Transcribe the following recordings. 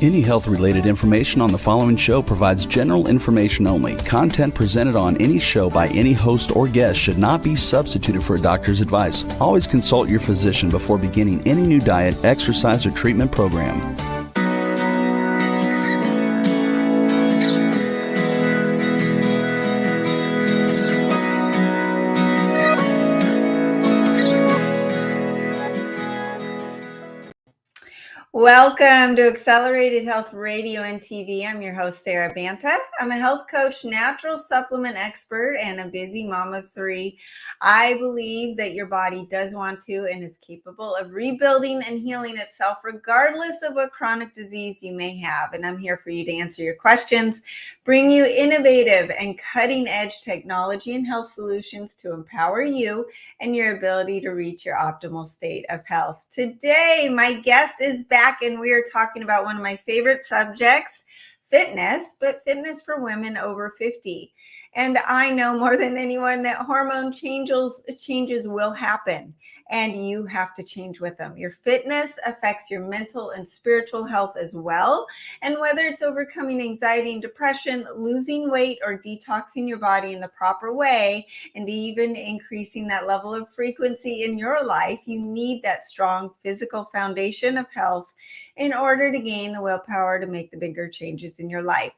Any health-related information on the following show provides general information only. Content presented on any show by any host or guest should not be substituted for a doctor's advice. Always consult your physician before beginning any new diet, exercise, or treatment program. Welcome to Accelerated Health Radio and TV. I'm your host, Sara Banta. I'm a health coach, natural supplement expert, and a busy mom of three. I believe that your body does want to and is capable of rebuilding and healing itself regardless of what chronic disease you may have. And I'm here for you to answer your questions, bring you innovative and cutting-edge technology and health solutions to empower you and your ability to reach your optimal state of health. Today, my guest is back, and we are talking about one of my favorite subjects, fitness, but fitness for women over 50. And I know more than anyone that hormone changes will happen, and you have to change with them. Your fitness affects your mental and spiritual health as well. And whether it's overcoming anxiety and depression, losing weight, or detoxing your body in the proper way, and even increasing that level of frequency in your life, you need that strong physical foundation of health in order to gain the willpower to make the bigger changes in your life.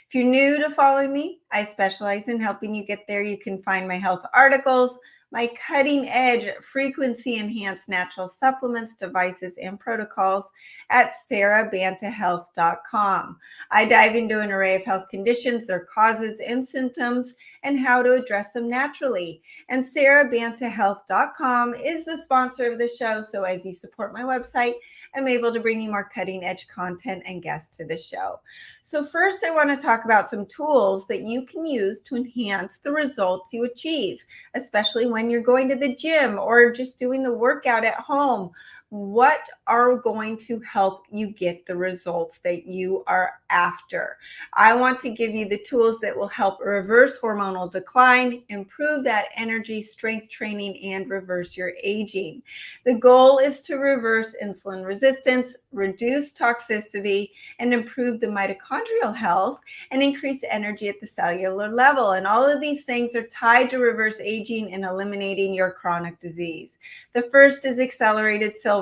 If you're new to following me, I specialize in helping you get there. You can find my health articles, my cutting edge frequency enhanced natural supplements, devices, and protocols at sarabantahealth.com. I dive into an array of health conditions, their causes and symptoms, and how to address them naturally. And sarabantahealth.com is the sponsor of the show. So as you support my website, I'm able to bring you more cutting edge content and guests to the show. So first, I want to talk about some tools that you can use to enhance the results you achieve, especially when you're going to the gym or just doing the workout at home. What are going to help you get the results that you are after? I want to give you the tools that will help reverse hormonal decline, improve that energy, strength training, and reverse your aging. The goal is to reverse insulin resistance, reduce toxicity, and improve the mitochondrial health and increase energy at the cellular level. And all of these things are tied to reverse aging and eliminating your chronic disease. The first is Accelerated Silver.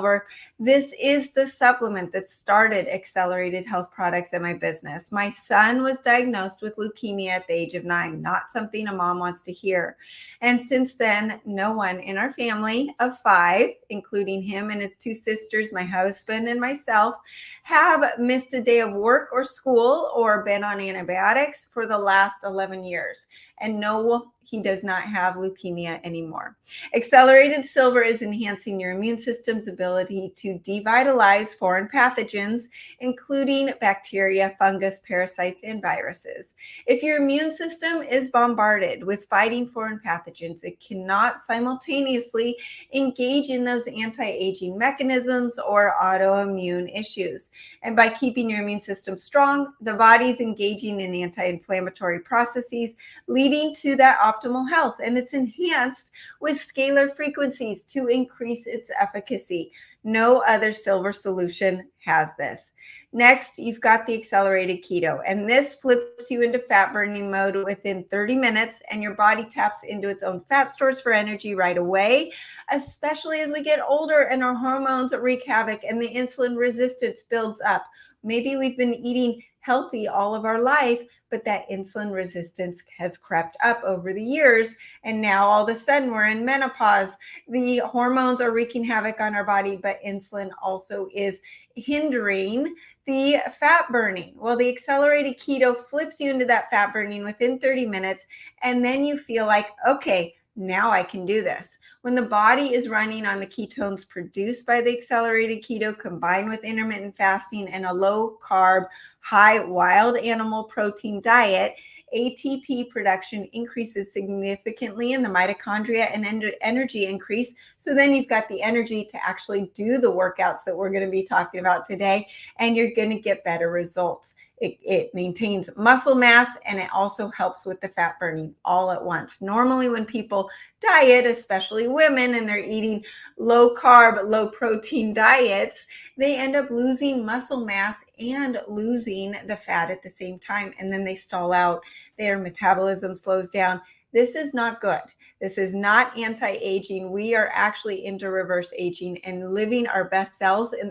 This is the supplement that started Accelerated Health Products in my business. My son was diagnosed with leukemia at the age of 9, not something a mom wants to hear. And since then, no one in our family of 5, including him and his 2 sisters, my husband and myself, have missed a day of work or school or been on antibiotics for the last 11 years. And no, he does not have leukemia anymore. Accelerated Silver is enhancing your immune system's ability to devitalize foreign pathogens, including bacteria, fungus, parasites, and viruses. If your immune system is bombarded with fighting foreign pathogens, it cannot simultaneously engage in those anti-aging mechanisms or autoimmune issues. And by keeping your immune system strong, the body's engaging in anti-inflammatory processes, leading to that optimal health. And it's enhanced with scalar frequencies to increase its efficacy. No other silver solution has this. Next, you've got the Accelerated Keto, and this flips you into fat burning mode within 30 minutes, and your body taps into its own fat stores for energy right away, especially as we get older and our hormones wreak havoc and the insulin resistance builds up. Maybe we've been eating healthy all of our life, but that insulin resistance has crept up over the years. And now all of a sudden we're in menopause. The hormones are wreaking havoc on our body, but insulin also is hindering the fat burning. Well, the Accelerated Keto flips you into that fat burning within 30 minutes. And then you feel like, okay, now I can do this. When the body is running on the ketones produced by the Accelerated Keto combined with intermittent fasting and a low carb, high wild animal protein diet, ATP production increases significantly in the mitochondria and energy increase. So then you've got the energy to actually do the workouts that we're going to be talking about today, and you're going to get better results. It maintains muscle mass, and it also helps with the fat burning all at once. Normally when people diet, especially women and they're eating low carb, low protein diets, they end up losing muscle mass and losing the fat at the same time. And then they stall out, their metabolism slows down. This is not good. This is not anti-aging. We are actually into reverse aging and living our best selves in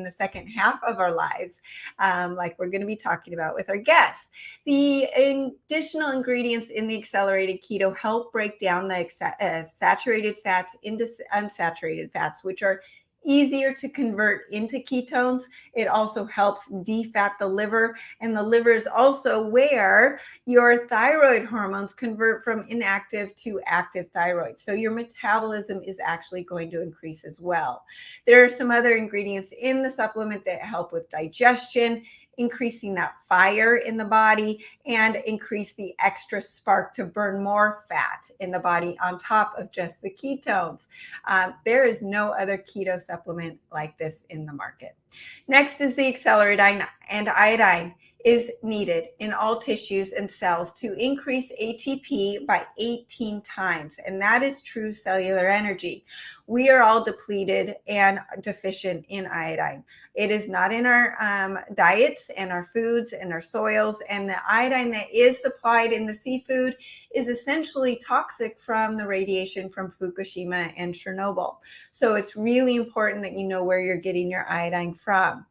the second half of our lives, like we're going to be talking about with our guests. The additional ingredients in the accelerated keto help break down the saturated fats into unsaturated fats, which are easier to convert into ketones. It also helps defat the liver, and the liver is also where your thyroid hormones convert from inactive to active thyroid. So your metabolism is actually going to increase as well. There are some other ingredients in the supplement that help with digestion, increasing that fire in the body, and increase the extra spark to burn more fat in the body on top of just the ketones. There is no other keto supplement like this in the market. Next is the Acceleradine, and iodine is needed in all tissues and cells to increase ATP by 18 times, and that is true cellular energy. We are all depleted and deficient in iodine. It is not in our diets and our foods and our soils, and the iodine that is supplied in the seafood is essentially toxic from the radiation from Fukushima and Chernobyl. So it's really important that you know where you're getting your iodine from.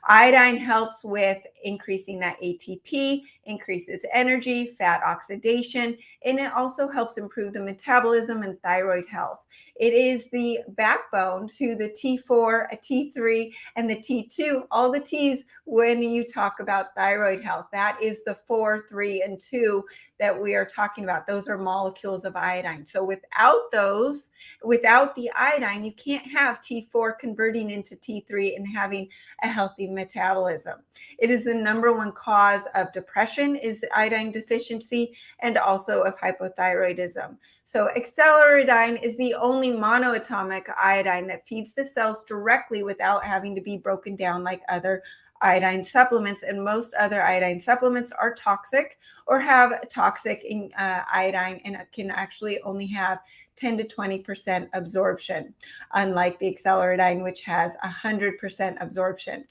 Iodine helps with increasing that ATP, increases energy, fat oxidation, and it also helps improve the metabolism and thyroid health. It is the backbone to the T4, a T3, and the T2, all the T's when you talk about thyroid health. That is the 4, 3, and 2 that we are talking about. Those are molecules of iodine. So without those, without the iodine, you can't have T4 converting into T3 and having a healthy metabolism. It is the number one cause of depression is iodine deficiency, and also of hypothyroidism. So Acceleradine is the only monoatomic iodine that feeds the cells directly without having to be broken down like other iodine supplements, and most other iodine supplements are toxic or have toxic iodine, and it can actually only have 10 to 20% absorption, unlike the Acceleradine, which has 100% absorption.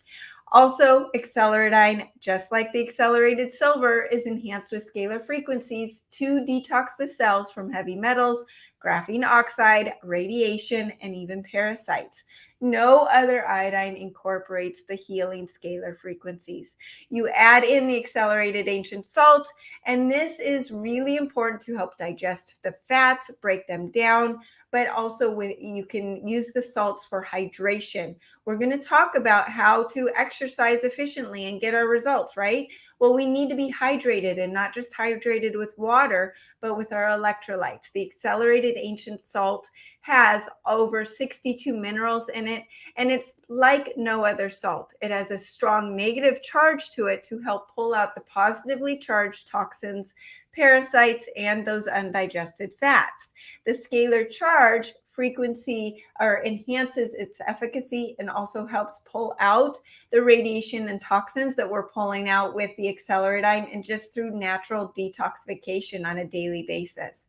Also, Acceleradine, just like the accelerated silver, is enhanced with scalar frequencies to detox the cells from heavy metals, graphene oxide, radiation, and even parasites. No other iodine incorporates the healing scalar frequencies. You add in the accelerated ancient salt, and this is really important to help digest the fats, break them down, but also you can use the salts for hydration. We're going to talk about how to exercise efficiently and get our results, right? Well, we need to be hydrated, and not just hydrated with water, but with our electrolytes. The accelerated ancient salt has over 62 minerals in it, and it's like no other salt. It has a strong negative charge to it to help pull out the positively charged toxins, parasites, and those undigested fats. The scalar charge frequency or enhances its efficacy and also helps pull out the radiation and toxins that we're pulling out with the Acceleradine, and just through natural detoxification on a daily basis.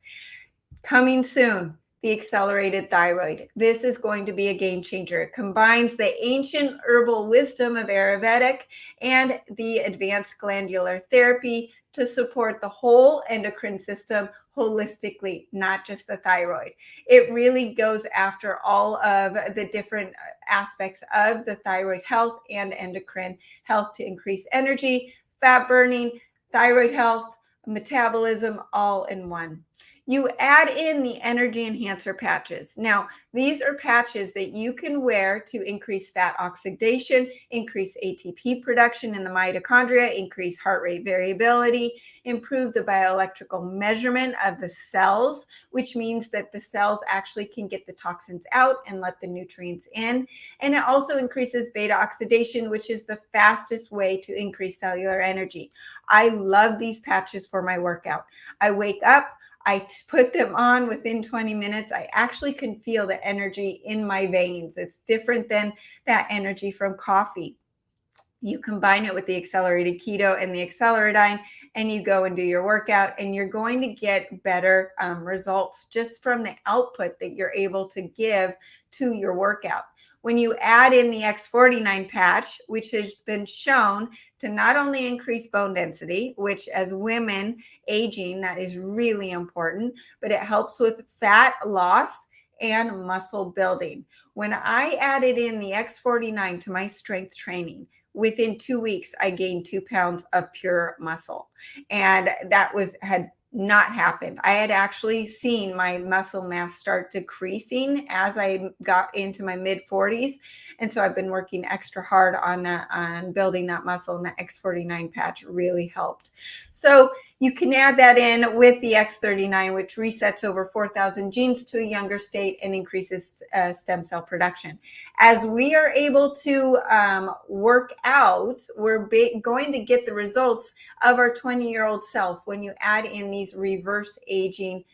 Coming soon, the accelerated thyroid. This is going to be a game changer. It combines the ancient herbal wisdom of Ayurvedic and the advanced glandular therapy to support the whole endocrine system holistically, not just the thyroid. It really goes after all of the different aspects of the thyroid health and endocrine health to increase energy, fat burning, thyroid health, metabolism, all in one. You add in the energy enhancer patches. Now, these are patches that you can wear to increase fat oxidation, increase ATP production in the mitochondria, increase heart rate variability, improve the bioelectrical measurement of the cells, which means that the cells actually can get the toxins out and let the nutrients in. And it also increases beta oxidation, which is the fastest way to increase cellular energy. I love these patches for my workout. I wake up, I put them on within 20 minutes. I actually can feel the energy in my veins. It's different than that energy from coffee. You combine it with the accelerated keto and the acceleradine, and you go and do your workout, and you're going to get better results just from the output that you're able to give to your workout. When you add in the X49 patch, which has been shown to not only increase bone density, which as women aging, that is really important, but it helps with fat loss and muscle building. When I added in the X49 to my strength training, within 2 weeks, I gained 2 pounds of pure muscle. And that had not happened. I had actually seen my muscle mass start decreasing as I got into my mid 40s. And so I've been working extra hard on that, on building that muscle, and the X49 patch really helped. So you can add that in with the X39, which resets over 4,000 genes to a younger state and increases stem cell production. As we are able to work out, we're going to get the results of our 20-year-old self when you add in these reverse aging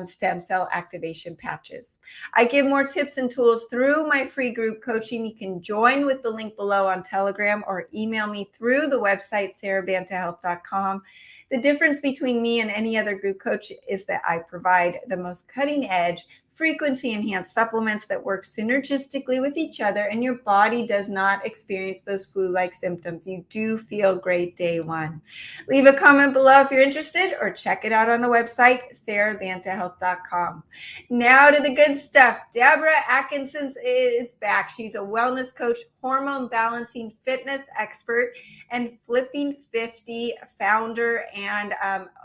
stem cell activation patches. I give more tips and tools through my free group coaching. You can join with the link below on Telegram or email me through the website, SaraBantaHealth.com. The difference between me and any other group coach is that I provide the most cutting edge, frequency enhanced supplements that work synergistically with each other, and your body does not experience those flu-like symptoms. You do feel great day one. Leave a comment below if you're interested, or check it out on the website, SaraBantaHealth.com. Now to the good stuff. Debra Atkinson is back. She's a wellness coach, hormone balancing fitness expert, and Flipping 50 founder and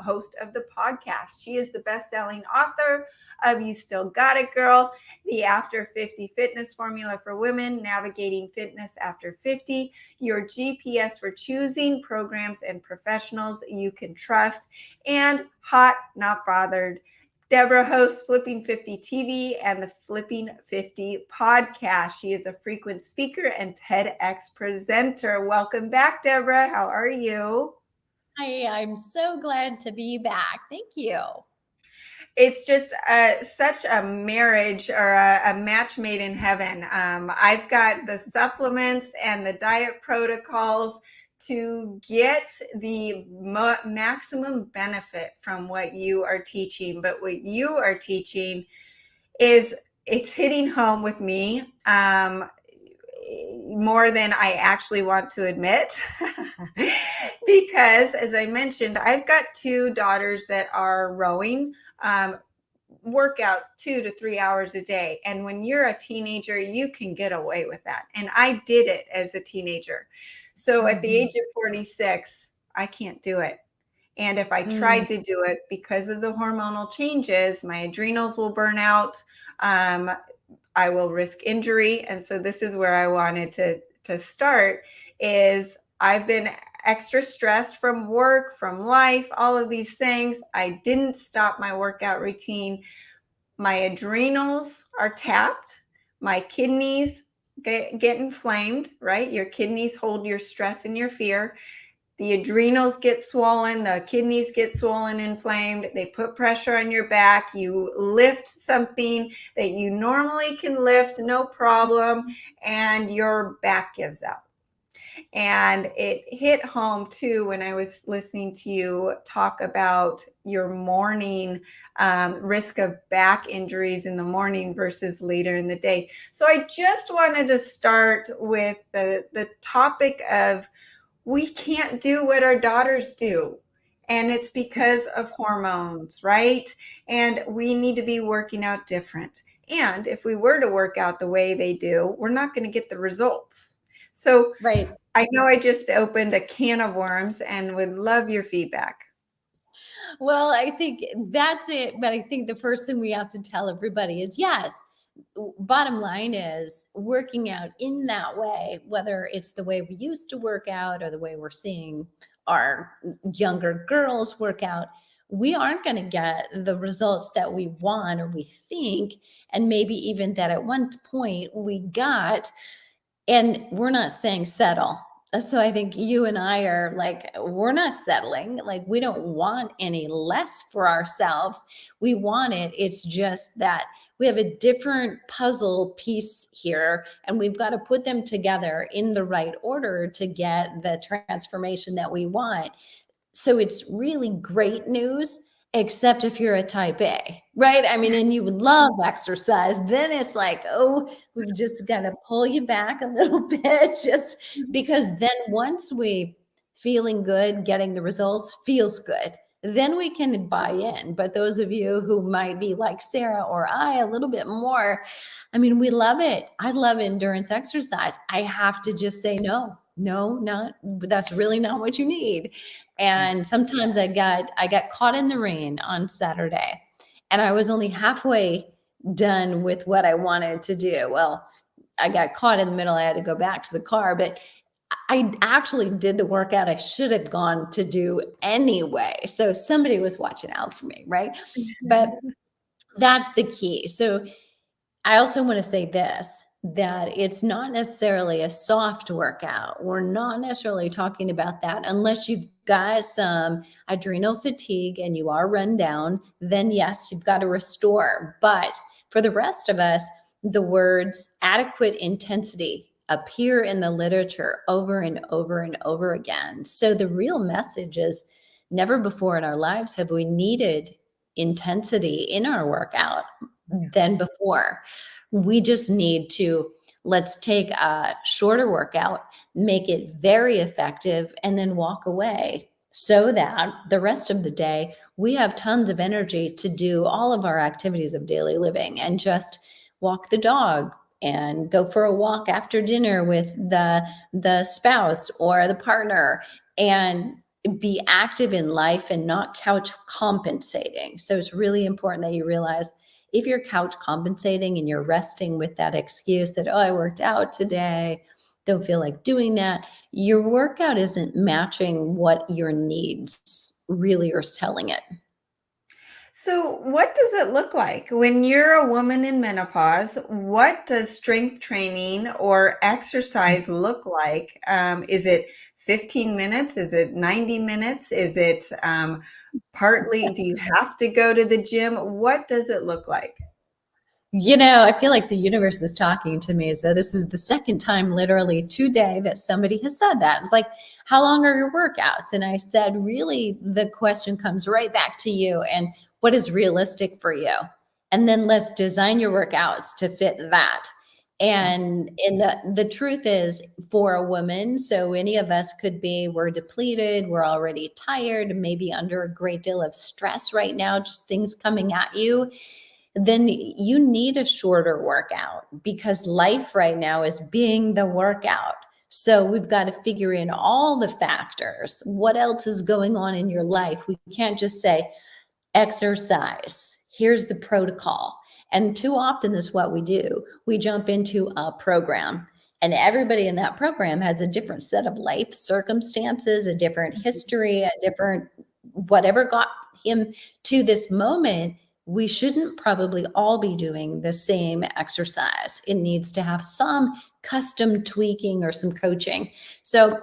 host of the podcast. She is the best-selling author of You Still Got It, Girl, the After 50 Fitness Formula for Women, Navigating Fitness After 50, your GPS for choosing programs and professionals you can trust, and Hot Not Bothered. Debra hosts Flipping 50 TV and the Flipping 50 podcast. She is a frequent speaker and TEDx presenter. Welcome back, Debra. How are you? Hi, I'm so glad to be back. Thank you. It's just such a marriage or a match made in heaven. I've got the supplements and the diet protocols to get the maximum benefit from what you are teaching. But what you are teaching it's hitting home with me more than I actually want to admit. Because as I mentioned, I've got 2 daughters that are rowing. Workout 2 to 3 hours a day. And when you're a teenager, you can get away with that. And I did it as a teenager. So at the age of 46, I can't do it. And if I tried to do it, because of the hormonal changes, my adrenals will burn out. I will risk injury. And so this is where I wanted to start is I've been extra stressed from work, from life, all of these things. I didn't stop my workout routine. My adrenals are tapped. My kidneys get inflamed, right? Your kidneys hold your stress and your fear. The adrenals get swollen, the kidneys get swollen, inflamed. They put pressure on your back. You lift something that you normally can lift, no problem, and your back gives out. And it hit home too when I was listening to you talk about your morning risk of back injuries in the morning versus later in the day. So I just wanted to start with the topic of we can't do what our daughters do. And it's because of hormones, right? And we need to be working out different. And if we were to work out the way they do, we're not going to get the results. So Right. I know I just opened a can of worms and would love your feedback. Well, I think that's it. But I think the first thing we have to tell everybody is yes, bottom line is working out in that way, whether it's the way we used to work out or the way we're seeing our younger girls work out, we aren't going to get the results that we want or we think, and maybe even that at one point we got. And we're not saying settle. So I think you and I are like, we're not settling. Like, we don't want any less for ourselves. We want it. It's just that we have a different puzzle piece here, and we've got to put them together in the right order to get the transformation that we want. So it's really great news, except if you're a type A, right? I mean, and you would love exercise. Then it's like, oh, we've just got to pull you back a little bit, just because then once we feeling good, getting the results feels good, then we can buy in. But those of you who might be like Sara or I, a little bit more, I mean, we love it. I love endurance exercise. I have to just say, no, not, that's really not what you need. And sometimes I got caught in the rain on Saturday, and I was only halfway done with what I wanted to do. Well, I got caught in the middle. I had to go back to the car, but I actually did the workout I should have gone to do anyway. So somebody was watching out for me, right? But that's the key. So I also want to say this, that it's not necessarily a soft workout. We're not necessarily talking about that unless you've got some adrenal fatigue and you are run down, then yes, you've got to restore. But for the rest of us, the words adequate intensity appear in the literature over and over and over again. So the real message is never before in our lives have we needed intensity in our workout than before. We just need to, let's take a shorter workout, make it very effective, and then walk away so that the rest of the day we have tons of energy to do all of our activities of daily living and just walk the dog and go for a walk after dinner with the spouse or the partner and be active in life and not couch compensating. So it's really important that you realize if you're couch compensating and you're resting with that excuse that, oh, I worked out today, don't feel like doing that, your workout isn't matching what your needs really are telling it. So, what does it look like when you're a woman in menopause? What does strength training or exercise look like? Is it 15 minutes? Is it 90 minutes? Is it partly, do you have to go to the gym? What does it look like? You know, I feel like the universe is talking to me. So this is the second time literally today that somebody has said that. It's like, how long are your workouts? And I said, really, the question comes right back to you. And what is realistic for you? And then let's design your workouts to fit that. And the truth is for a woman, so any of us could be, we're depleted, we're already tired, maybe under a great deal of stress right now, just things coming at you, then you need a shorter workout because life right now is being the workout. So we've got to figure in all the factors. What else is going on in your life? We can't just say exercise. Here's the protocol. And too often this is what we do. We jump into a program and everybody in that program has a different set of life circumstances, a different history, a different whatever got him to this moment. We shouldn't probably all be doing the same exercise. It needs to have some custom tweaking or some coaching. So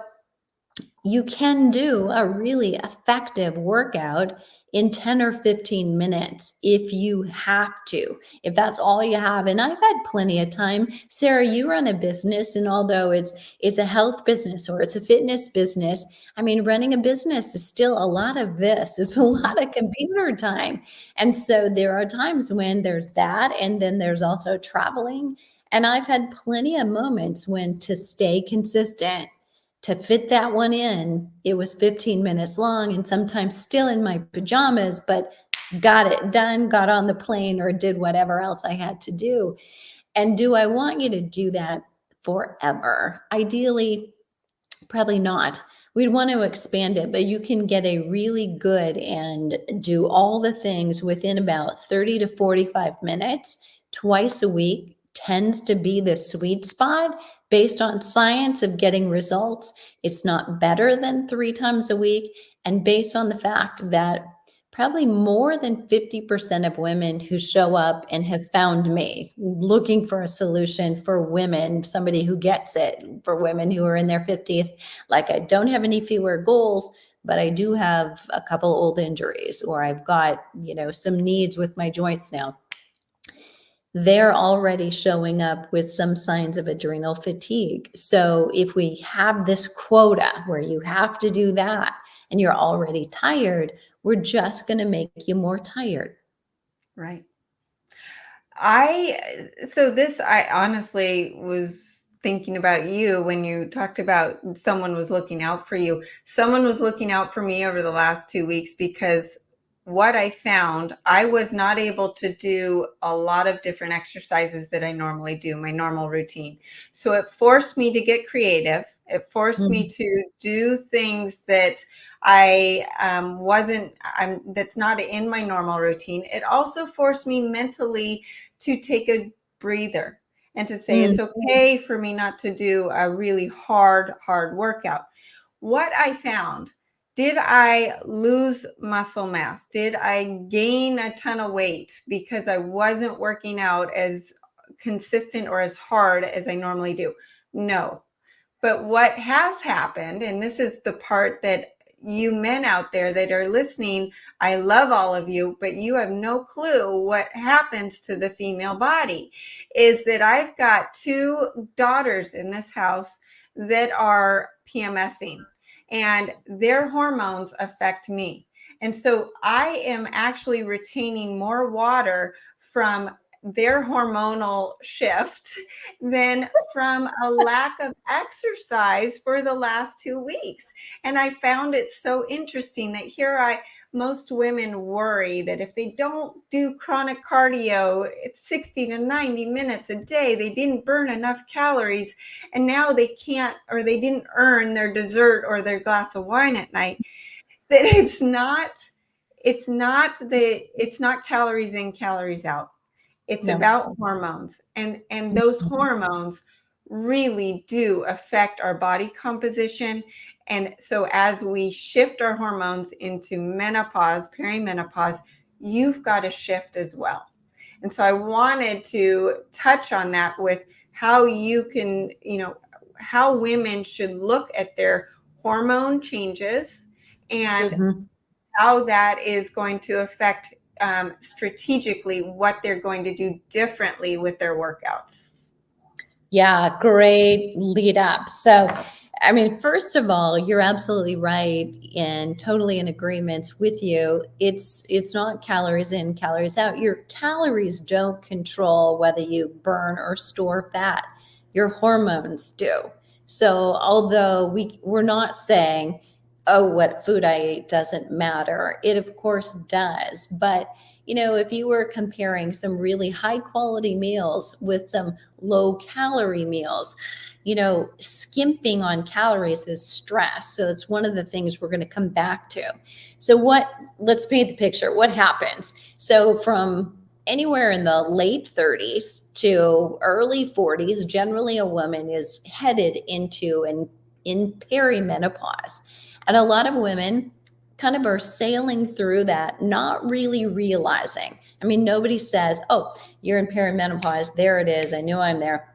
you can do a really effective workout in 10 or 15 minutes if you have to, if that's all you have. And I've had plenty of time. Sara, you run a business, and although it's a health business or it's a fitness business, I mean, running a business is still a lot of this. It's a lot of computer time. And so there are times when there's that, and then there's also traveling. And I've had plenty of moments when to stay consistent, to fit that one in, it was 15 minutes long and sometimes still in my pajamas, but got it done, got on the plane or did whatever else I had to do. And do I want you to do that forever? Ideally, probably not. We'd want to expand it, but you can get a really good and do all the things within about 30 to 45 minutes twice a week tends to be the sweet spot based on science of getting results. It's not better than 3 times a week. And based on the fact that probably more than 50% of women who show up and have found me looking for a solution for women, somebody who gets it, for women who are in their 50s, like I don't have any fewer goals, but I do have a couple old injuries, or I've got, some needs with my joints now. they're already showing up with some signs of adrenal fatigue. So if we have this quota where you have to do that and you're already tired, we're just going to make you more tired. Right. I honestly was thinking about you when you talked about someone was looking out for you. Someone was looking out for me over the last 2 weeks, because what I found, I was not able to do a lot of different exercises that I normally do, my normal routine. So it forced me to get creative. It forced me to do things that that's not in my normal routine. It also forced me mentally to take a breather and to say it's okay for me not to do a really hard workout. What I found, did I lose muscle mass? Did I gain a ton of weight because I wasn't working out as consistent or as hard as I normally do? No. But what has happened, and this is the part that you men out there that are listening, I love all of you, but you have no clue what happens to the female body, is that I've got 2 daughters in this house that are PMSing, and their hormones affect me. And so I am actually retaining more water from their hormonal shift than from a lack of exercise for the last 2 weeks. And I found it so interesting that most women worry that if they don't do chronic cardio, it's 60 to 90 minutes a day, they didn't burn enough calories, and now they can't, or they didn't earn their dessert or their glass of wine at night. That it's not calories in, calories out. It's about hormones, and those hormones really do affect our body composition. And so as we shift our hormones into menopause, perimenopause, you've got to shift as well. And so I wanted to touch on that with how you can, how women should look at their hormone changes and how that is going to affect strategically what they're going to do differently with their workouts. Yeah, great lead up. So, I mean, first of all, you're absolutely right and totally in agreement with you. It's not calories in, calories out. Your calories don't control whether you burn or store fat. Your hormones do. So, although we're not saying, oh, what food I ate doesn't matter, it of course does. But if you were comparing some really high quality meals with some low calorie meals, skimping on calories is stress. So it's one of the things we're going to come back to. So let's paint the picture. What happens? So from anywhere in the late 30s to early 40s, generally a woman is headed into in perimenopause. And a lot of women kind of are sailing through that, not really realizing. I mean, nobody says, oh, you're in perimenopause. There it is. I know I'm there.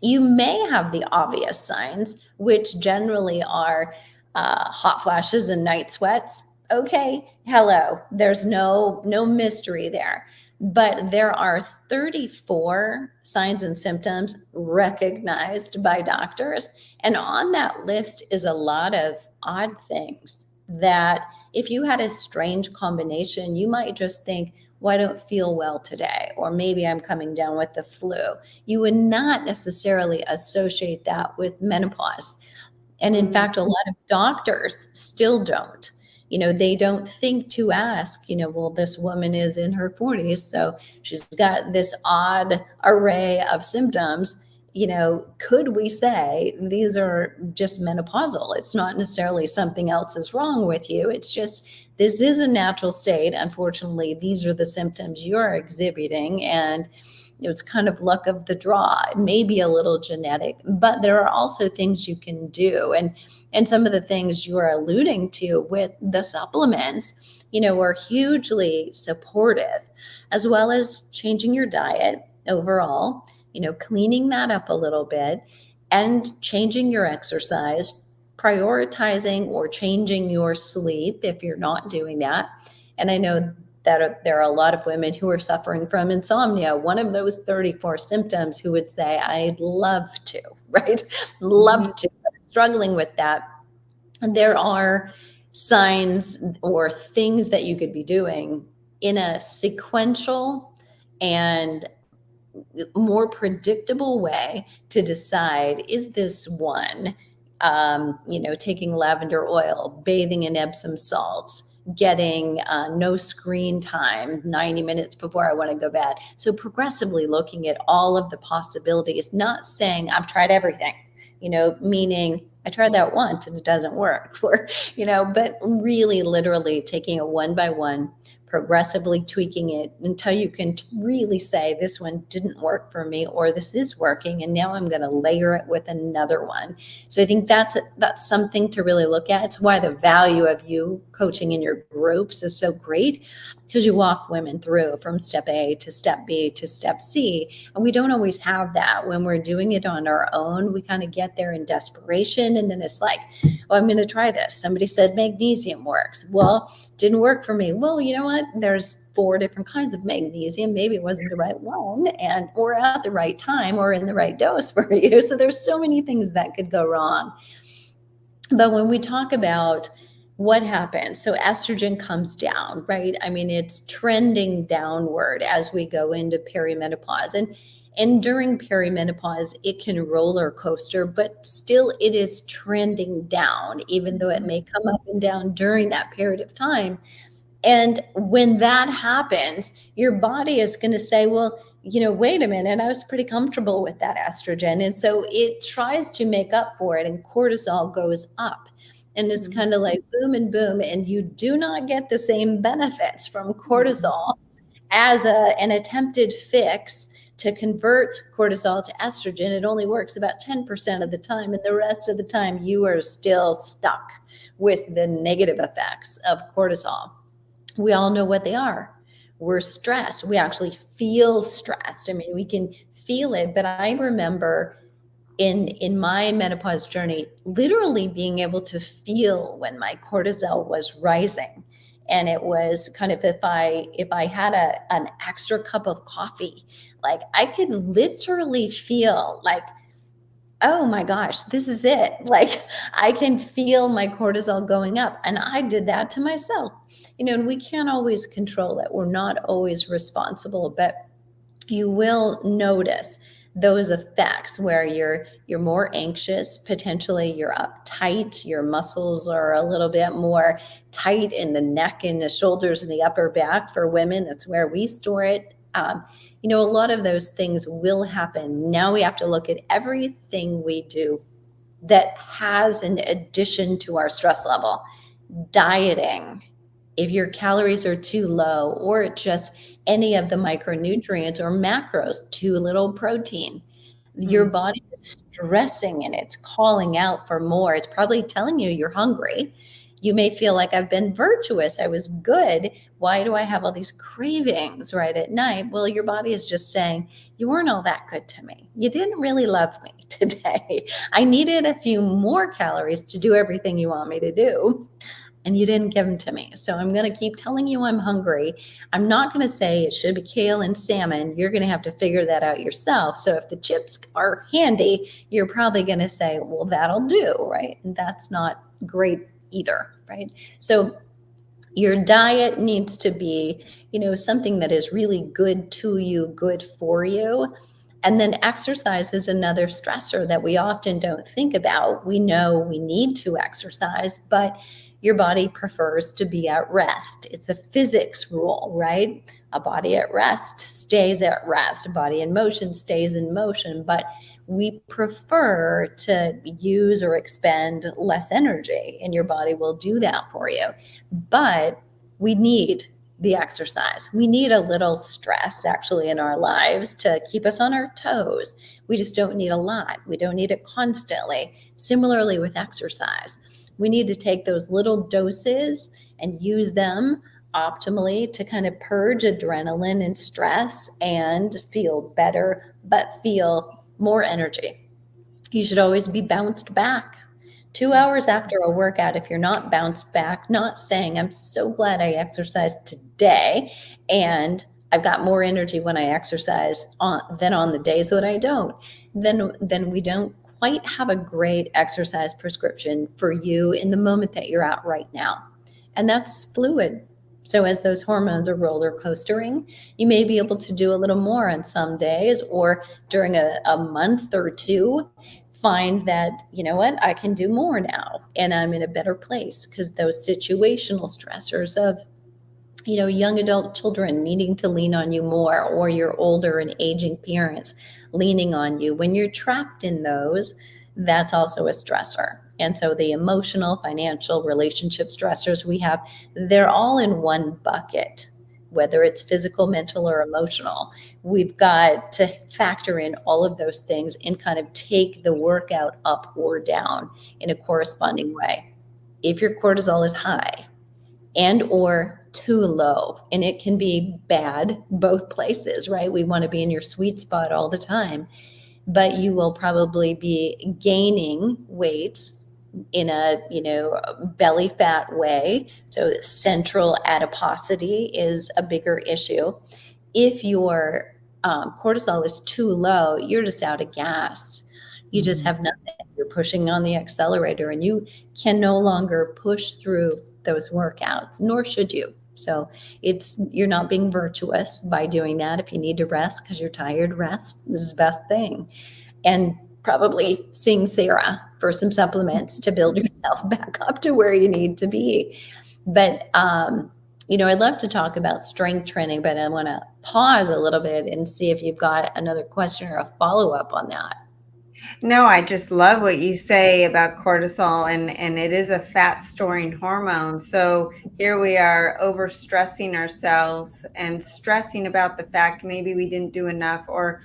You may have the obvious signs, which generally are hot flashes and night sweats. Okay, hello. There's no mystery there. But there are 34 signs and symptoms recognized by doctors. And on that list is a lot of odd things that if you had a strange combination, you might just think, well, I don't feel well today, or maybe I'm coming down with the flu. You would not necessarily associate that with menopause. And in fact, a lot of doctors still don't. They don't think to ask, well, this woman is in her 40s, so she's got this odd array of symptoms. Could we say these are just menopausal? It's not necessarily something else is wrong with you. It's just this is a natural state. Unfortunately, these are the symptoms you're exhibiting, and it's kind of luck of the draw. It may be a little genetic, but there are also things you can do. And some of the things you are alluding to with the supplements, are hugely supportive, as well as changing your diet overall, cleaning that up a little bit and changing your exercise, prioritizing or changing your sleep if you're not doing that. And I know that there are a lot of women who are suffering from insomnia. One of those 34 symptoms who would say, I'd love to, right? Love to, struggling with that. There are signs or things that you could be doing in a sequential and more predictable way to decide, is this one, taking lavender oil, bathing in Epsom salts, getting no screen time 90 minutes before I want to go to bed. So progressively looking at all of the possibilities, not saying I've tried everything, meaning I tried that once and it doesn't work, but really literally taking it one by one, progressively tweaking it until you can really say this one didn't work for me, or this is working, and now I'm going to layer it with another one. So I think that's something to really look at. It's why the value of you coaching in your groups is so great, because you walk women through from step A to step B to step C. And we don't always have that when we're doing it on our own. We kind of get there in desperation, and then it's like, oh, I'm going to try this. Somebody said magnesium works. Well, didn't work for me. Well, you know what? There's 4 different kinds of magnesium. Maybe it wasn't the right one, or at the right time, or in the right dose for you. So there's so many things that could go wrong. But when we talk about what happens, so estrogen comes down, right? I mean, it's trending downward as we go into perimenopause. And during perimenopause, it can roller coaster, but still it is trending down, even though it may come up and down during that period of time. And when that happens, your body is going to say, well, wait a minute, I was pretty comfortable with that estrogen. And so it tries to make up for it, and cortisol goes up. And it's kind of like boom and boom, and you do not get the same benefits from cortisol as an attempted fix to convert cortisol to estrogen. It only works about 10% of the time, and the rest of the time you are still stuck with the negative effects of cortisol. We all know what they are. We're stressed. We actually feel stressed. I mean, we can feel it, but I remember in my menopause journey, literally being able to feel when my cortisol was rising. And it was kind of, if I had an extra cup of coffee, like I could literally feel like, oh my gosh, this is it. Like I can feel my cortisol going up. And I did that to myself, and we can't always control it. We're not always responsible, but you will notice those effects where you're more anxious, potentially you're uptight, your muscles are a little bit more tight in the neck and the shoulders and the upper back. For women, that's where we store it. A lot of those things will happen. Now we have to look at everything we do that has an addition to our stress level. Dieting, if your calories are too low, or just any of the micronutrients or macros, too little protein, your body is stressing and it's calling out for more. It's probably telling you you're hungry. You may feel like, I've been virtuous, I was good, why do I have all these cravings right at night? Well, your body is just saying, you weren't all that good to me. You didn't really love me today. I needed a few more calories to do everything you want me to do, and you didn't give them to me. So I'm going to keep telling you I'm hungry. I'm not going to say it should be kale and salmon. You're going to have to figure that out yourself. So if the chips are handy, you're probably going to say, well, that'll do, right? And that's not great either, right? So your diet needs to be, something that is really good to you, good for you. And then exercise is another stressor that we often don't think about. We know we need to exercise, but your body prefers to be at rest. It's a physics rule, right? A body at rest stays at rest. A body in motion stays in motion. But we prefer to use or expend less energy, and your body will do that for you. But we need the exercise. We need a little stress actually in our lives to keep us on our toes. We just don't need a lot. We don't need it constantly. Similarly with exercise, we need to take those little doses and use them optimally to kind of purge adrenaline and stress and feel better, but feel more energy. You should always be bounced back 2 hours after a workout, if you're not bounced back, not saying, I'm so glad I exercised today, and I've got more energy when I exercise than on the days that I don't, then we don't quite have a great exercise prescription for you in the moment that you're at right now. And that's fluid. So as those hormones are roller coastering, you may be able to do a little more on some days, or during a month or two, find that, you know what, I can do more now and I'm in a better place, because those situational stressors of, you know, young adult children needing to lean on you more, or your older and aging parents leaning on you, when you're trapped in those, that's also a stressor. And so the emotional, financial, relationship stressors we have, they're all in one bucket, whether it's physical, mental, or emotional. We've got to factor in all of those things and kind of take the workout up or down in a corresponding way. If your cortisol is high and or too low, and it can be bad both places, right? We want to be in your sweet spot all the time, but you will probably be gaining weight in a, you know, belly fat way. So central adiposity is a bigger issue. If your cortisol is too low, you're just out of gas. You just have nothing. You're pushing on the accelerator, and you can no longer push through those workouts, nor should you. So you're not being virtuous by doing that. If you need to rest because you're tired, rest is the best thing. And probably seeing Sara for some supplements to build yourself back up to where you need to be. But, you know, I'd love to talk about strength training, but I want to pause a little bit and see if you've got another question or a follow-up on that. No, I just love what you say about cortisol, and it is a fat storing hormone. So here we are overstressing ourselves and stressing about the fact maybe we didn't do enough, or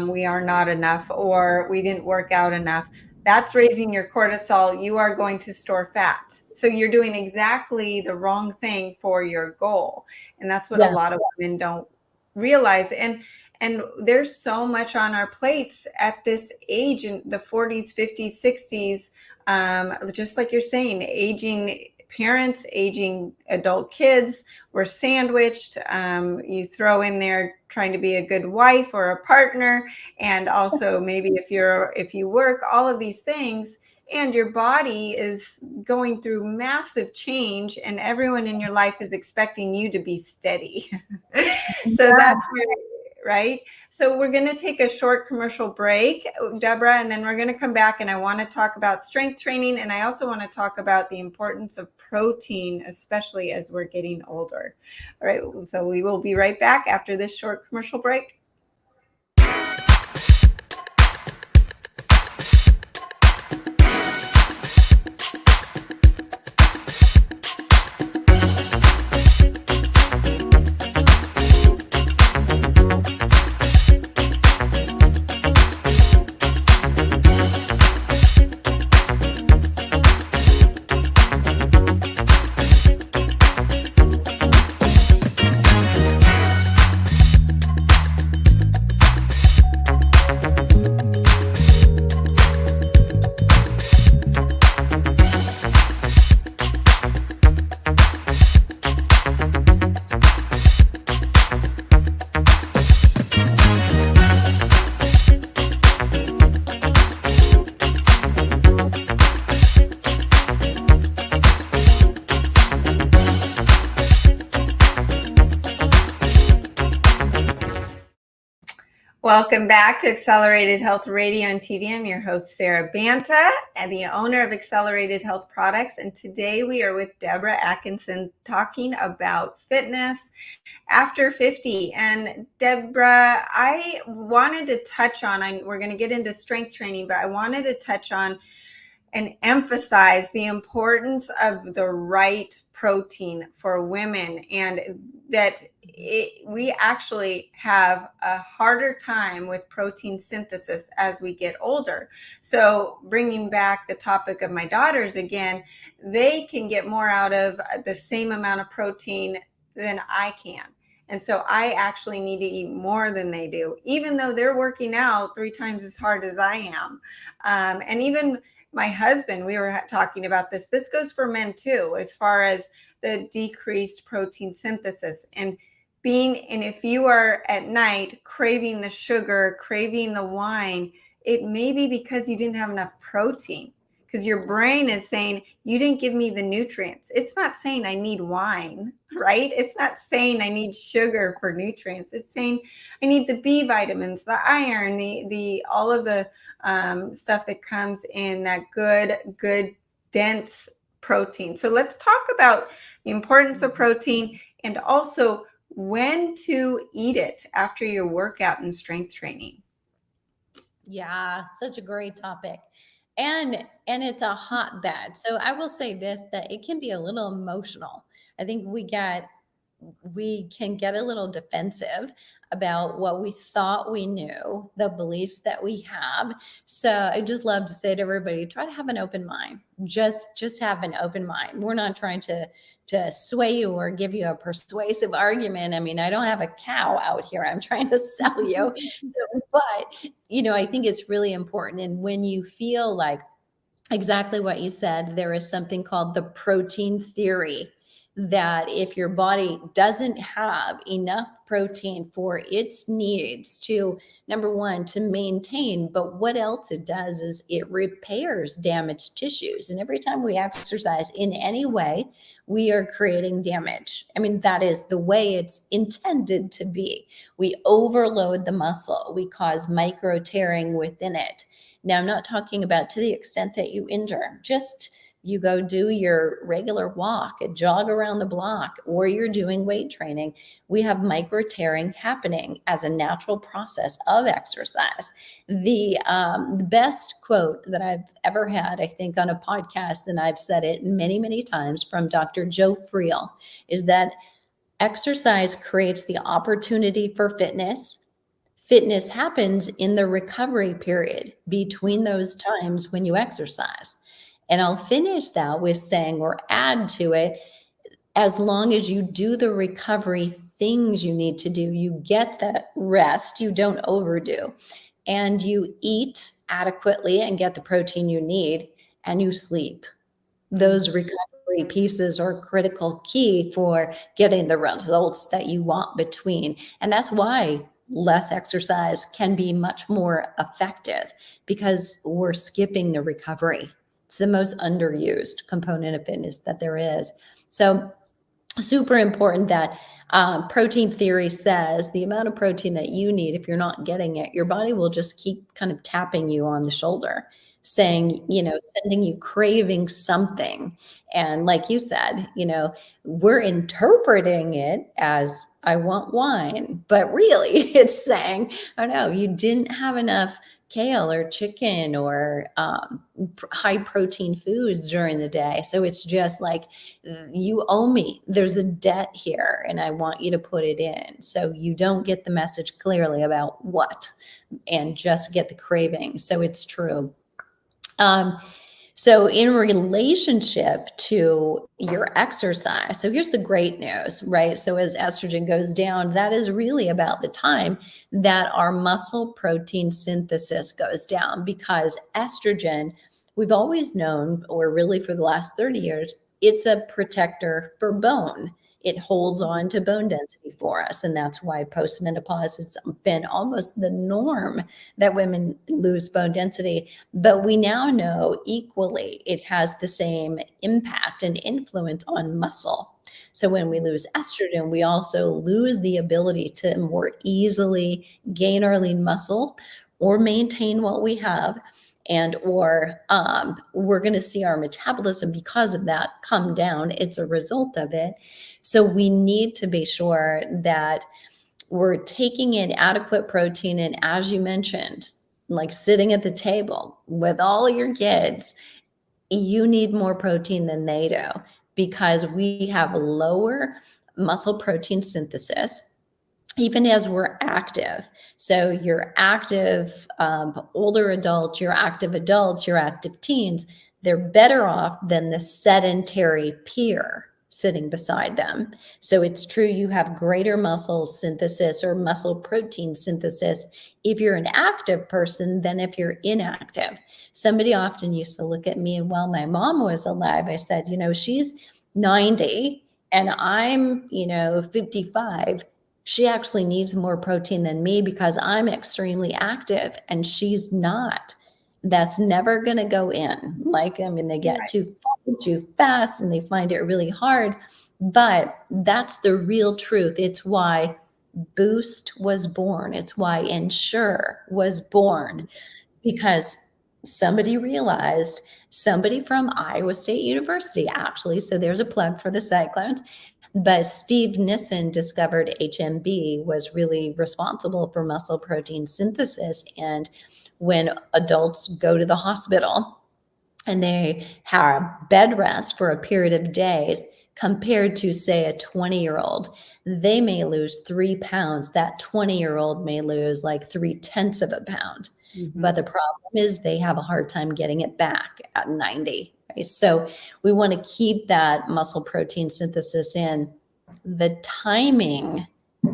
we are not enough, or we didn't work out enough. That's raising your cortisol. You are going to store fat. So you're doing exactly the wrong thing for your goal. And that's what a lot of women don't realize. And there's so much on our plates at this age, in the 40s, 50s, 60s, just like you're saying, aging parents, aging adult kids. We're sandwiched. You throw in there trying to be a good wife or a partner, and also maybe if you work, all of these things, and your body is going through massive change, and everyone in your life is expecting you to be steady. So that's where, right? So we're going to take a short commercial break, Debra, and then we're going to come back, and I want to talk about strength training, and I also want to talk about the importance of protein, especially as we're getting older. All right, so we will be right back after this short commercial break. Welcome back to Accelerated Health Radio and TV. I'm your host, Sara Banta, and the owner of Accelerated Health Products. And today we are with Debra Atkinson talking about fitness after 50. And Debra, I wanted to touch on, we're going to get into strength training, but I wanted to touch on and emphasize the importance of the right protein for women, and that we actually have a harder time with protein synthesis as we get older. So bringing back the topic of my daughters again, they can get more out of the same amount of protein than I can. And so I actually need to eat more than they do, even though they're working out 3 times as hard as I am. And even my husband, we were talking about this. This goes for men too, as far as the decreased protein synthesis and if you are at night craving the sugar, craving the wine, it may be because you didn't have enough protein, because your brain is saying, you didn't give me the nutrients. It's not saying I need wine, right? It's not saying I need sugar for nutrients. It's saying I need the B vitamins, the iron, the all of the stuff that comes in that good dense protein. So let's talk about the importance of protein and also when to eat it after your workout and strength training. Yeah, such a great topic. And it's a hotbed. So I will say this, that it can be a little emotional. I think we can get a little defensive about what we thought we knew, the beliefs that we have. So I just love to say to everybody, try to have an open mind. Just have an open mind. We're not trying to sway you or give you a persuasive argument. I mean, I don't have a cow out here I'm trying to sell you. But I think it's really important. And when you feel like exactly what you said, there is something called the protein theory, that if your body doesn't have enough protein for its needs to, number one, to maintain, but what else it does is it repairs damaged tissues. And every time we exercise in any way, we are creating damage. I mean, that is the way it's intended to be. We overload the muscle, we cause micro tearing within it. Now, I'm not talking about to the extent that you injure, just you go do your regular walk, a jog around the block, or you're doing weight training. We have micro tearing happening as a natural process of exercise. The best quote that I've ever had, I think, on a podcast, and I've said it many, many times, from Dr. Joe Friel, is that exercise creates the opportunity for fitness. Fitness happens in the recovery period between those times when you exercise. And I'll finish that with saying, or add to it, as long as you do the recovery things you need to do, you get that rest, you don't overdo, and you eat adequately and get the protein you need, and you sleep. Those recovery pieces are critical key for getting the results that you want between. And that's why less exercise can be much more effective, because we're skipping the recovery. It's the most underused component of fitness that there is. So super important that protein theory says the amount of protein that you need, if you're not getting it, your body will just keep kind of tapping you on the shoulder, saying, sending you craving something. And like you said, we're interpreting it as I want wine, but really it's saying, oh no, you didn't have enough kale or chicken or high protein foods during the day. So it's just like, you owe me. There's a debt here and I want you to put it in. So you don't get the message clearly about what, and just get the craving. So it's true. So in relationship to your exercise, so here's the great news, right? So as estrogen goes down, that is really about the time that our muscle protein synthesis goes down, because estrogen, we've always known, or really for the last 30 years, it's a protector for bone. It holds on to bone density for us. And that's why post-menopause, it's been almost the norm that women lose bone density. But we now know equally it has the same impact and influence on muscle. So when we lose estrogen, we also lose the ability to more easily gain our lean muscle or maintain what we have. Or we're going to see our metabolism, because of that, come down. It's a result of it. So we need to be sure that we're taking in adequate protein. And as you mentioned, like sitting at the table with all your kids, you need more protein than they do, because we have lower muscle protein synthesis even as we're active. So you're active, older adults, you're active teens, they're better off than the sedentary peer. sitting beside them. So it's true you have greater muscle synthesis or muscle protein synthesis if you're an active person than if you're inactive. Somebody often used to look at me, and while my mom was alive, I said, she's 90 and I'm, 55. She actually needs more protein than me because I'm extremely active and she's not. That's never going to go in. They get too fast and they find it really hard. But that's the real truth. It's why Boost was born. It's why Ensure was born, because somebody realized, somebody from Iowa State University, actually, so there's a plug for the Cyclones, but Steve Nissen discovered HMB was really responsible for muscle protein synthesis. And when adults go to the hospital and they have bed rest for a period of days, compared to, say, a 20-year-old, they may lose 3 pounds. That 20-year-old may lose like 0.3 of a pound. Mm-hmm. But the problem is they have a hard time getting it back at 90. Right? So we want to keep that muscle protein synthesis in. The timing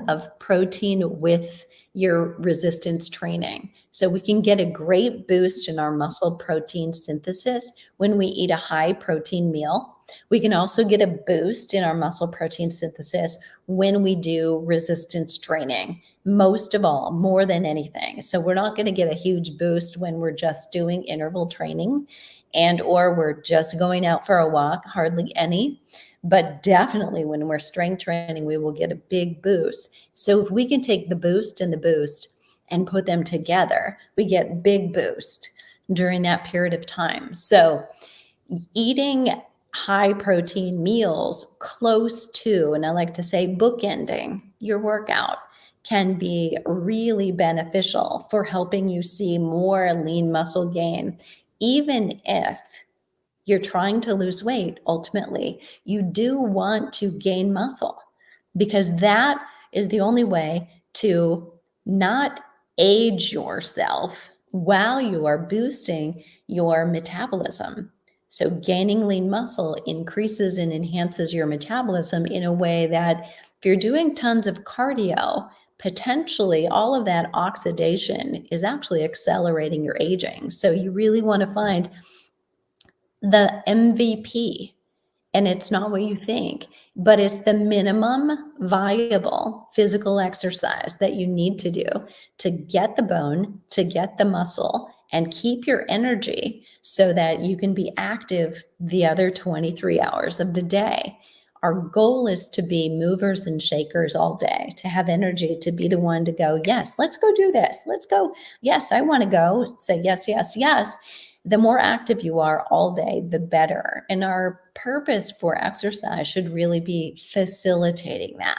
of protein with your resistance training. So we can get a great boost in our muscle protein synthesis when we eat a high protein meal. We can also get a boost in our muscle protein synthesis when we do resistance training, most of all, more than anything. So we're not going to get a huge boost when we're just doing interval training or we're just going out for a walk, hardly any. But definitely when we're strength training, we will get a big boost. So if we can take the boost and put them together, we get big boost during that period of time. So eating high protein meals close to, and I like to say bookending your workout, can be really beneficial for helping you see more lean muscle gain, even if you're trying to lose weight. Ultimately, you do want to gain muscle, because that is the only way to not age yourself while you are boosting your metabolism. So gaining lean muscle increases and enhances your metabolism in a way that if you're doing tons of cardio, potentially all of that oxidation is actually accelerating your aging. So you really want to find the MVP. And it's not what you think, but it's the minimum viable physical exercise that you need to do to get the bone, to get the muscle, and keep your energy so that you can be active the other 23 hours of the day. Our goal is to be movers and shakers all day, to have energy, to be the one to go, yes, let's go do this. Let's go. Yes, I want to go. Say yes, yes, yes. The more active you are all day, the better. And our purpose for exercise should really be facilitating that.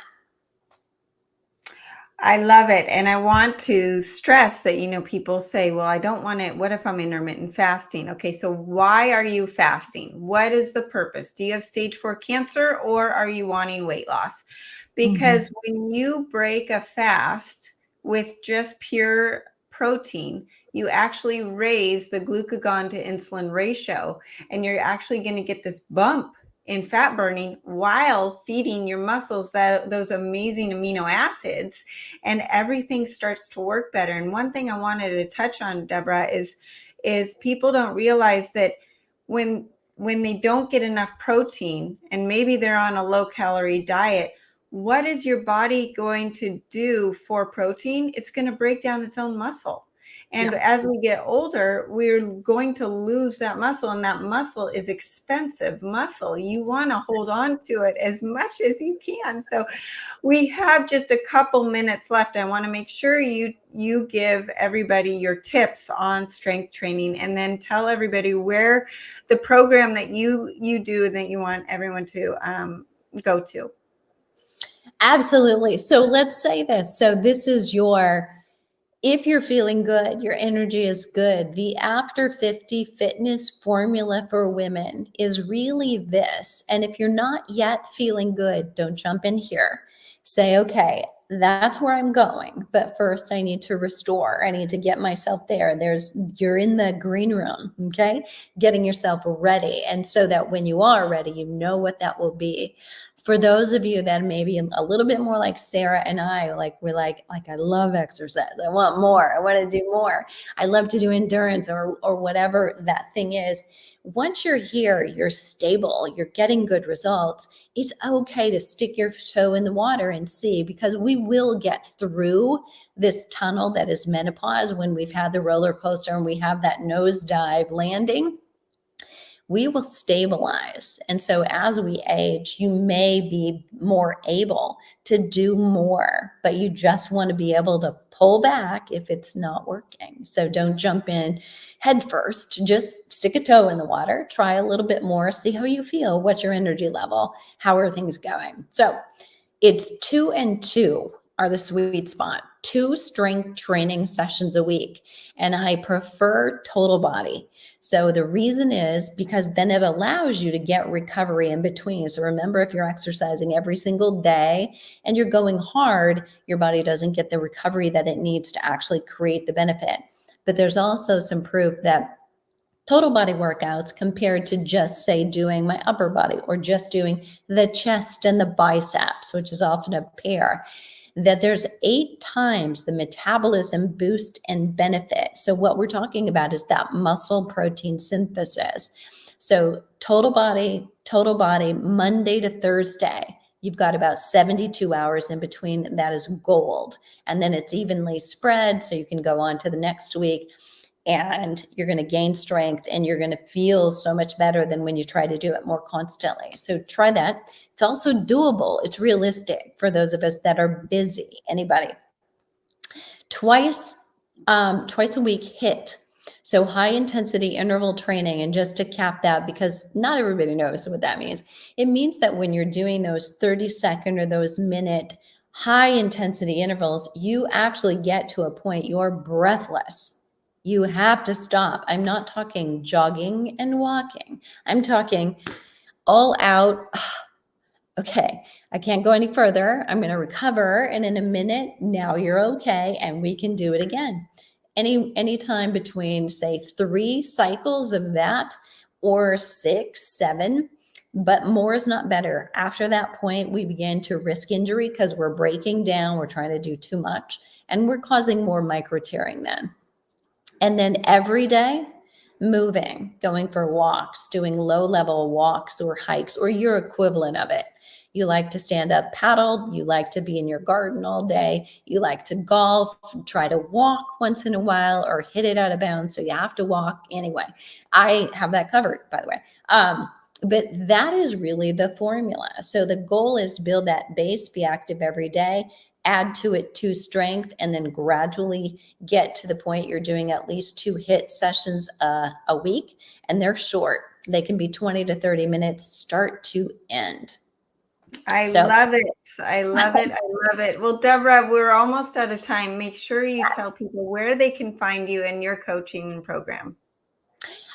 I love it. And I want to stress that, people say, well, I don't want it. What if I'm intermittent fasting? Okay, so why are you fasting? What is the purpose? Do you have stage 4 cancer, or are you wanting weight loss? Because when you break a fast with just pure protein, you actually raise the glucagon to insulin ratio, and you're actually going to get this bump in fat burning while feeding your muscles those amazing amino acids, and everything starts to work better. And one thing I wanted to touch on, Debra, is people don't realize that when they don't get enough protein, and maybe they're on a low calorie diet, what is your body going to do for protein? It's going to break down its own muscle. And as we get older, we're going to lose that muscle, and that muscle is expensive muscle. You want to hold on to it as much as you can. So we have just a couple minutes left. I want to make sure you give everybody your tips on strength training, and then tell everybody where the program that you do that you want everyone to go to. Absolutely. So let's say this. So this is if you're feeling good, your energy is good, the after 50 fitness formula for women is really this. And if you're not yet feeling good, don't jump in here. Say, okay, that's where I'm going. But first I need to restore. I need to get myself there. You're in the green room, okay? Getting yourself ready. And so that when you are ready, you know what that will be. For those of you that may be a little bit more like Sara and I, we're like, I love exercise. I want more. I want to do more. I love to do endurance or whatever that thing is. Once you're here, you're stable, you're getting good results. It's okay to stick your toe in the water and see, because we will get through this tunnel that is menopause when we've had the roller coaster and we have that nosedive landing. We will stabilize. And so as we age, you may be more able to do more, but you just want to be able to pull back if it's not working. So don't jump in head first. Just stick a toe in the water, try a little bit more, see how you feel. What's your energy level? How are things going? So it's 2 and 2 are the sweet spot. 2 strength training sessions a week. And I prefer total body. So the reason is because then it allows you to get recovery in between. So remember, if you're exercising every single day and you're going hard, your body doesn't get the recovery that it needs to actually create the benefit. But there's also some proof that total body workouts, compared to just, say, doing my upper body or just doing the chest and the biceps, which is often a pair, that there's 8 times the metabolism boost and benefit. So what we're talking about is that muscle protein synthesis. So total body, Monday to Thursday, you've got about 72 hours in between. That is gold. And then it's evenly spread, so you can go on to the next week and you're going to gain strength and you're going to feel so much better than when you try to do it more constantly. So try that. It's also doable. It's realistic for those of us that are busy. Anybody. Twice a week HIIT. So high intensity interval training. And just to cap that, because not everybody knows what that means. It means that when you're doing those 30-second or those minute high intensity intervals, you actually get to a point you're breathless. You have to stop. I'm not talking jogging and walking. I'm talking all out. Okay, I can't go any further. I'm going to recover. And in a minute, now you're okay. And we can do it again. Any time between, say, 3 cycles of that or 6, 7, but more is not better. After that point, we begin to risk injury because we're breaking down. We're trying to do too much and we're causing more micro tearing then. And then every day, moving, going for walks, doing low-level walks or hikes or your equivalent of it. You like to stand up paddle. You like to be in your garden all day. You like to golf, try to walk once in a while or hit it out of bounds. So you have to walk anyway. I have that covered, by the way. But that is really the formula. So the goal is to build that base, be active every day, add to it 2 strength, and then gradually get to the point you're doing at least 2 HIIT sessions a week. And they're short. They can be 20 to 30 minutes, start to end. I love it. I love it. I love it. Well, Debra, we're almost out of time. Make sure you tell people where they can find you and your coaching program.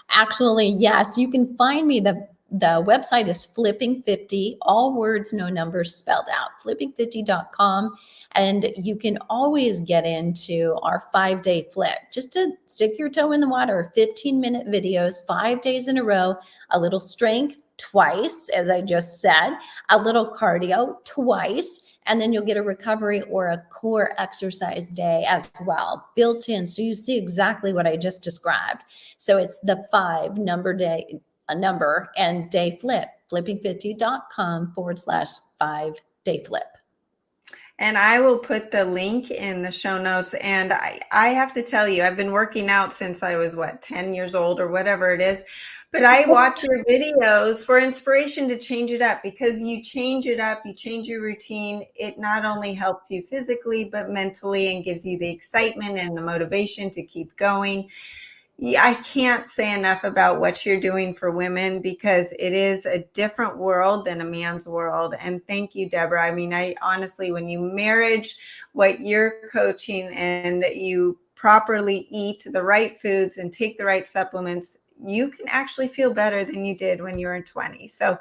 Actually, yes, you can find me. The website is Flipping 50, all words, no numbers spelled out, flipping50.com. And you can always get into our 5-day flip, just to stick your toe in the water, 15-minute videos, 5 days in a row, a little strength twice, as I just said, a little cardio twice, and then you'll get a recovery or a core exercise day as well, built in. So you see exactly what I just described. So it's the 5 number day, a number, and day flip, flipping50.com/5-day flip. And I will put the link in the show notes. And I have to tell you, I've been working out since I was, 10 years old or whatever it is. But I watch your videos for inspiration to change it up, because you change it up, you change your routine. It not only helps you physically, but mentally, and gives you the excitement and the motivation to keep going. I can't say enough about what you're doing for women, because it is a different world than a man's world. And thank you, Debra. I mean, I honestly, when you marriage what you're coaching and you properly eat the right foods and take the right supplements, you can actually feel better than you did when you were 20. So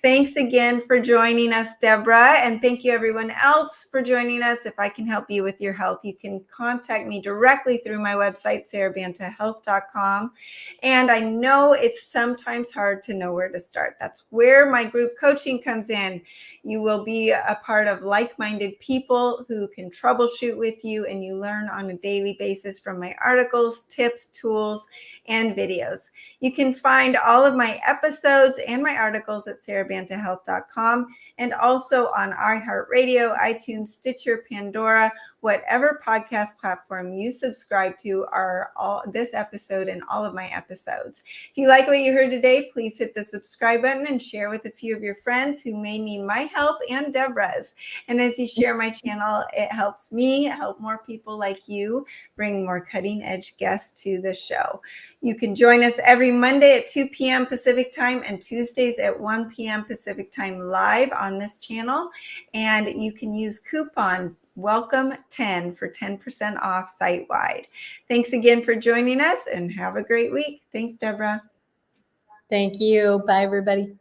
thanks again for joining us, Debra. And thank you everyone else for joining us. If I can help you with your health, you can contact me directly through my website, SaraBantaHealth.com. And I know it's sometimes hard to know where to start. That's where my group coaching comes in. You will be a part of like-minded people who can troubleshoot with you, and you learn on a daily basis from my articles, tips, tools, and videos. You can find all of my episodes and my articles at SaraBantaHealth.com, and also on iHeartRadio, iTunes, Stitcher, Pandora, whatever podcast platform you subscribe to are all this episode and all of my episodes. If you like what you heard today, please hit the subscribe button and share with a few of your friends who may need my help and Debra's. And as you share my channel, it helps me help more people like you bring more cutting edge guests to the show. You can join us every Monday at 2 p.m. Pacific time and Tuesdays at 1 p.m. Pacific time live on this channel. And you can use coupon WELCOME10 for 10% off site-wide. Thanks again for joining us and have a great week. Thanks, Debra. Thank you. Bye, everybody.